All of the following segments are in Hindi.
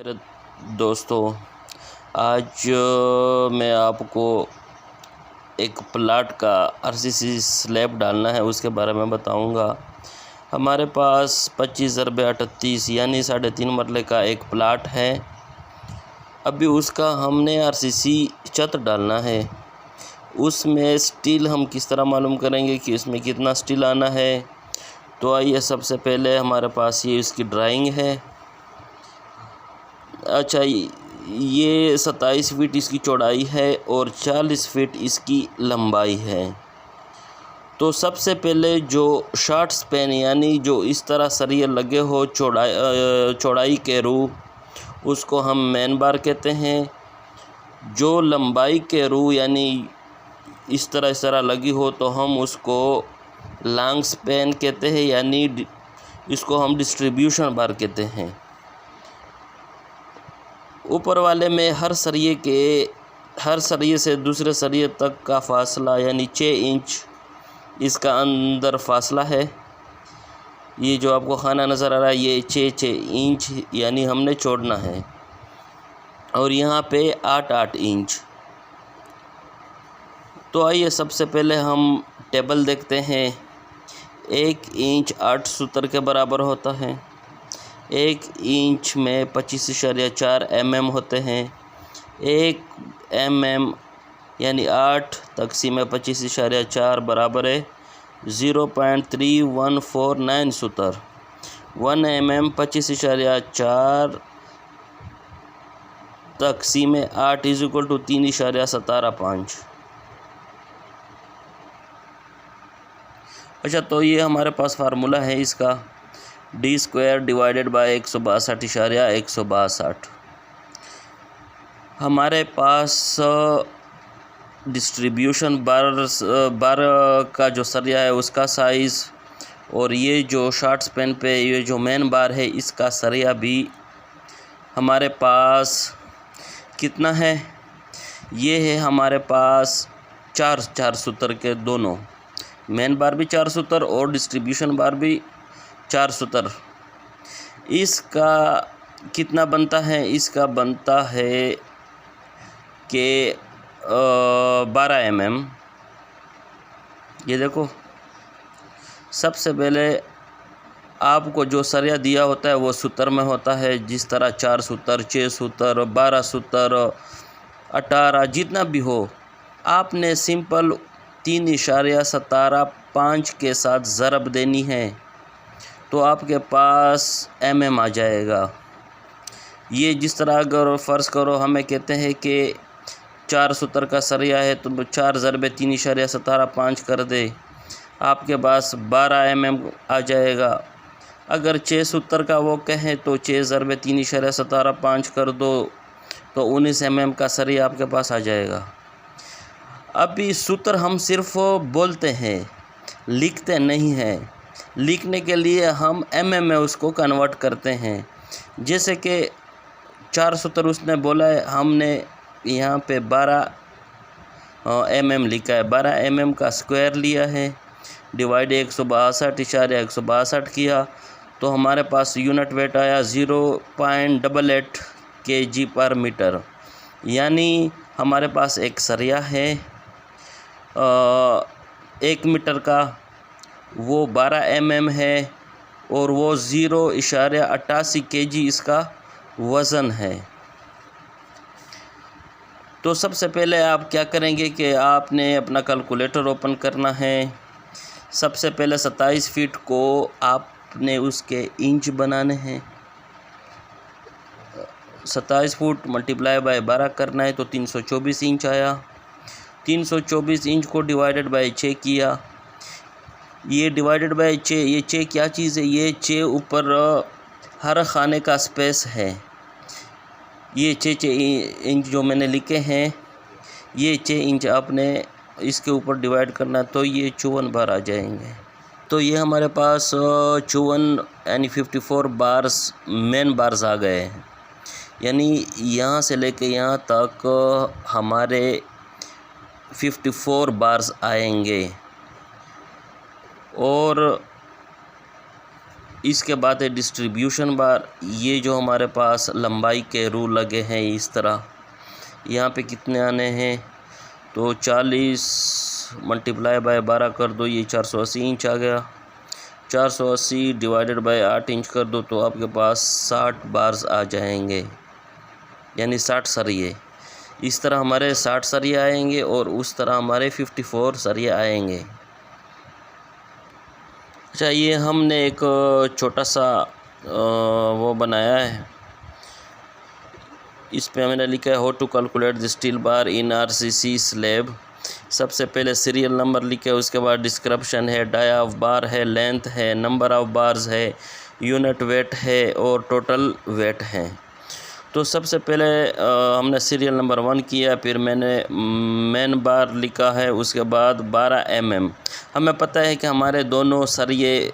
दोस्तों, आज मैं आपको एक प्लाट का आरसीसी स्लैब डालना है उसके बारे में बताऊंगा। हमारे पास 25/38 यानी 3.5 मरले का एक प्लाट है। अभी उसका हमने आरसीसी छत डालना है। उसमें स्टील हम किस तरह मालूम करेंगे कि उसमें कितना स्टील आना है। तो आइए, सबसे पहले हमारे पास ये इसकी ड्राइंग है। अच्छा, ये 27 फीट इसकी चौड़ाई है और 40 फीट इसकी लंबाई है। तो सबसे पहले जो शॉर्ट स्पैन यानी जो इस तरह सरिये लगे हो चौड़ाई के रू, उसको हम मेन बार कहते हैं। जो लंबाई के रू यानी इस तरह लगी हो तो हम उसको लॉन्ग स्पैन कहते हैं, यानी इसको हम डिस्ट्रीब्यूशन बार कहते हैं। ऊपर वाले में हर सरिये से दूसरे सरिये तक का फासला यानी 6 इंच इसका अंदर फासला है। ये जो आपको खाना नज़र आ रहा है ये 6 इंच यानी हमने छोड़ना है, और यहाँ पे 8 इंच। तो आइए, सबसे पहले हम टेबल देखते हैं। 1 इंच 8 सूत्र के बराबर होता है। 1 इंच में 25.4 mm होते हैं। 1 mm यानी 8 तक़सीम 25.4 बराबर है 0.3149 सूत्र। 1 mm 25.4 तक़सीम 8 = 3.175। अच्छा, तो ये हमारे पास फार्मूला है इसका, d² / 162.162। हमारे पास डिस्ट्रीब्यूशन बार का जो सरिया है उसका साइज़, और ये जो शॉर्ट स्पैन पे ये जो मेन बार है इसका सरिया भी हमारे पास कितना है। ये है हमारे पास 4 सूत्र के दोनों, मेन बार भी 4 सूत्र और डिस्ट्रीब्यूशन बार भी 4 सूत्र। इसका कितना बनता है? इसका बनता है कि 12 mm। ये देखो, सबसे पहले आपको जो सरिया दिया होता है वो सूत्र में होता है, जिस तरह 4 सूत्र, 6 सूत्र, 12 सूत्र, 18 जितना भी हो, आपने सिंपल 3.175 के साथ ज़रब देनी है तो आपके पास mm आ जाएगा। ये जिस तरह अगर फ़र्ज़ करो हमें कहते हैं कि 4 सूत्र का सरिया है तो 4 ज़रबे 3.175 कर दे, आपके पास 12 mm आ जाएगा। अगर 6 सूत्र का वो कहें तो 6 ज़रबे 3.175 कर दो तो 19 mm का सरिया आपके पास आ जाएगा। अभी सूत्र हम सिर्फ बोलते हैं, लिखते नहीं हैं। लिखने के लिए हम mm में उसको कन्वर्ट करते हैं। जैसे कि 4 सूत्र उसने बोला है, हमने यहाँ पे 12 mm लिखा है। 12 mm का स्क्वायर लिया है, डिवाइड 162.162 किया तो हमारे पास यूनिट वेट आया 0.88 kg/मीटर। यानी हमारे पास एक सरिया है 1 मीटर का, वो 12 mm है और वो 0.88 kg इसका वज़न है। तो सबसे पहले आप क्या करेंगे कि आपने अपना कैलकुलेटर ओपन करना है। सबसे पहले 27 फीट को आपने उसके इंच बनाने हैं। 27 फुट मल्टीप्लाई बाय 12 करना है तो 324 इंच आया। 324 इंच को डिवाइडेड बाय 6 किया। ये डिवाइडेड बाय 6, ये 6 क्या चीज़ है? ये 6 ऊपर हर खाने का स्पेस है। ये 6 इंच जो मैंने लिखे हैं, ये 6 इंच आपने इसके ऊपर डिवाइड करना, तो ये 54 बार आ जाएंगे। तो ये हमारे पास 54 यानी 54 बार्स मेन बार्स आ गए हैं। यानी यहाँ से लेके यहाँ तक हमारे 54 बार्स आएंगे। और इसके बाद है डिस्ट्रीब्यूशन बार। ये जो हमारे पास लंबाई के रूल लगे हैं इस तरह, यहाँ पे कितने आने हैं, तो 40 मल्टीप्लाई बाय 12 कर दो, ये 480 इंच आ गया। 480 डिवाइडेड बाय 8 इंच कर दो तो आपके पास 60 बार्स आ जाएंगे, यानी 60 सरिये। इस तरह हमारे 60 सरिये आएंगे और उस तरह हमारे 54 सरिये आएंगे। अच्छा, ये हमने एक छोटा सा वो बनाया है, इस पे मैंने लिखा है how to calculate the steel bar in RCC slab. सबसे पहले सीरियल नंबर लिखे, उसके बाद डिस्क्रिप्शन है, डाया ऑफ बार है, लेंथ है, नंबर ऑफ बार्स है, यूनिट वेट है और टोटल वेट है। तो सबसे पहले हमने सीरियल नंबर 1 किया, फिर मैंने मेन बार लिखा है, उसके बाद 12 mm। हमें पता है कि हमारे दोनों सरिये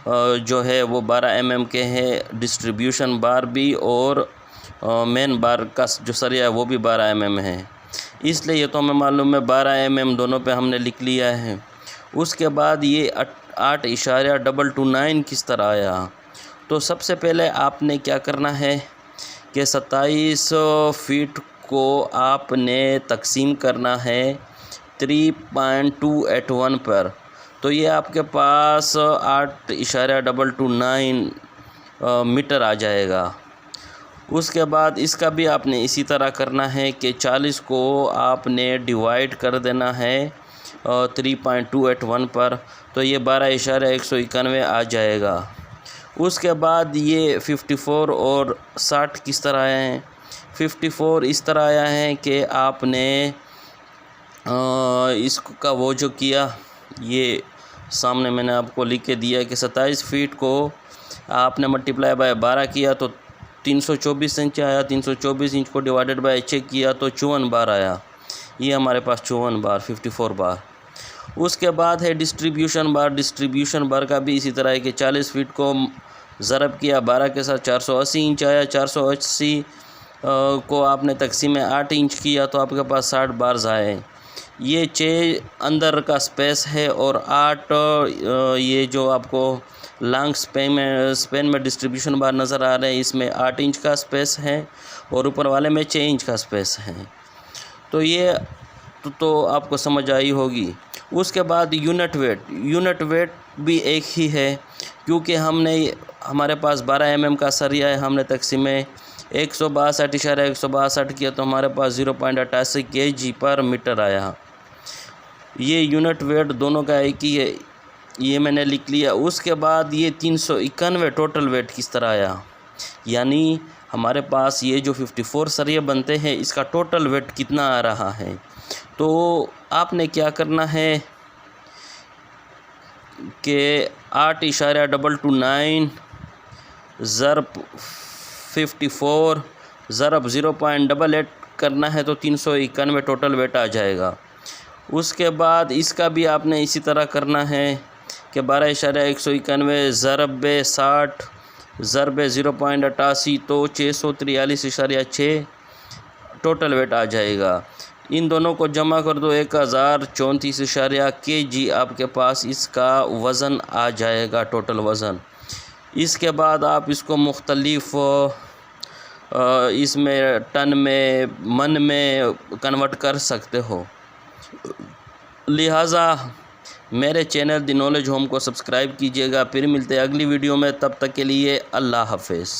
जो है वो 12 mm के हैं, डिस्ट्रीब्यूशन बार भी और मेन बार का जो सरिया है वो भी 12 mm है, इसलिए ये तो हमें मालूम है 12 mm दोनों पे हमने लिख लिया है। उसके बाद ये 8.229 किस तरह आया, तो सबसे पहले आपने क्या करना है कि 27 फीट को आपने तकसीम करना है 3.281 पर, तो ये आपके पास 8.229 मीटर आ जाएगा। उसके बाद इसका भी आपने इसी तरह करना है कि 40 को आपने डिवाइड कर देना है 3.281 पर, तो ये 12.191 आ जाएगा। उसके बाद ये 54 और 60 किस तरह आए हैं, 54 इस तरह आया है कि आपने इसका वो जो किया, ये सामने मैंने आपको लिख के दिया कि 27 फीट को आपने मल्टीप्लाई बाय 12 किया तो 324 इंच आया, 324 इंच को डिवाइडेड बाय 6 किया तो 54 बार आया। ये हमारे पास 54 बार, 54 बार। उसके बाद है डिस्ट्रीब्यूशन बार। डिस्ट्रीब्यूशन बार का भी इसी तरह है कि 40 फीट को ज़रब किया 12 के साथ 480 इंच आया, 480 को आपने तकसीम 8 इंच किया तो आपके पास 60 बार्स आए। ये 6 अंदर का स्पेस है और 8 ये जो आपको लॉन्ग स्पेन में डिस्ट्रीब्यूशन बार नज़र आ रहे हैं, इसमें 8 इंच का स्पेस है और ऊपर वाले में 6 इंच का स्पेस है। तो ये तो आपको समझ आई होगी। उसके बाद यूनिट वेट भी एक ही है, क्योंकि हमारे पास 12 mm का सरिया है, हमने तकसीम 162.162 किया तो हमारे पास 0.88 kg पर मीटर आया। ये यूनिट वेट दोनों का एक ही है, ये मैंने लिख लिया। उसके बाद ये 391 टोटल वेट किस तरह आया, यानी हमारे पास ये जो 54 सरिये बनते हैं इसका टोटल वेट कितना आ रहा है। तो आपने क्या करना है कि 8.229 ज़रब 54 ज़रब 0.88 करना है तो 391 टोटल वेट आ जाएगा। उसके बाद इसका भी आपने इसी तरह करना है कि 12.191 ज़रब 60 ज़रब 0.88 तो 643.6 टोटल वेट आ जाएगा। इन दोनों को जमा कर दो 1034 kg आपके पास इसका वज़न आ जाएगा, टोटल वज़न। इसके बाद आप इसको मुख्तलिफ इसमें टन में मन में कन्वर्ट कर सकते हो। लिहाजा मेरे चैनल द नॉलेज होम को सब्सक्राइब कीजिएगा। फिर मिलते हैं अगली वीडियो में, तब तक के लिए अल्लाह हाफ़िज़।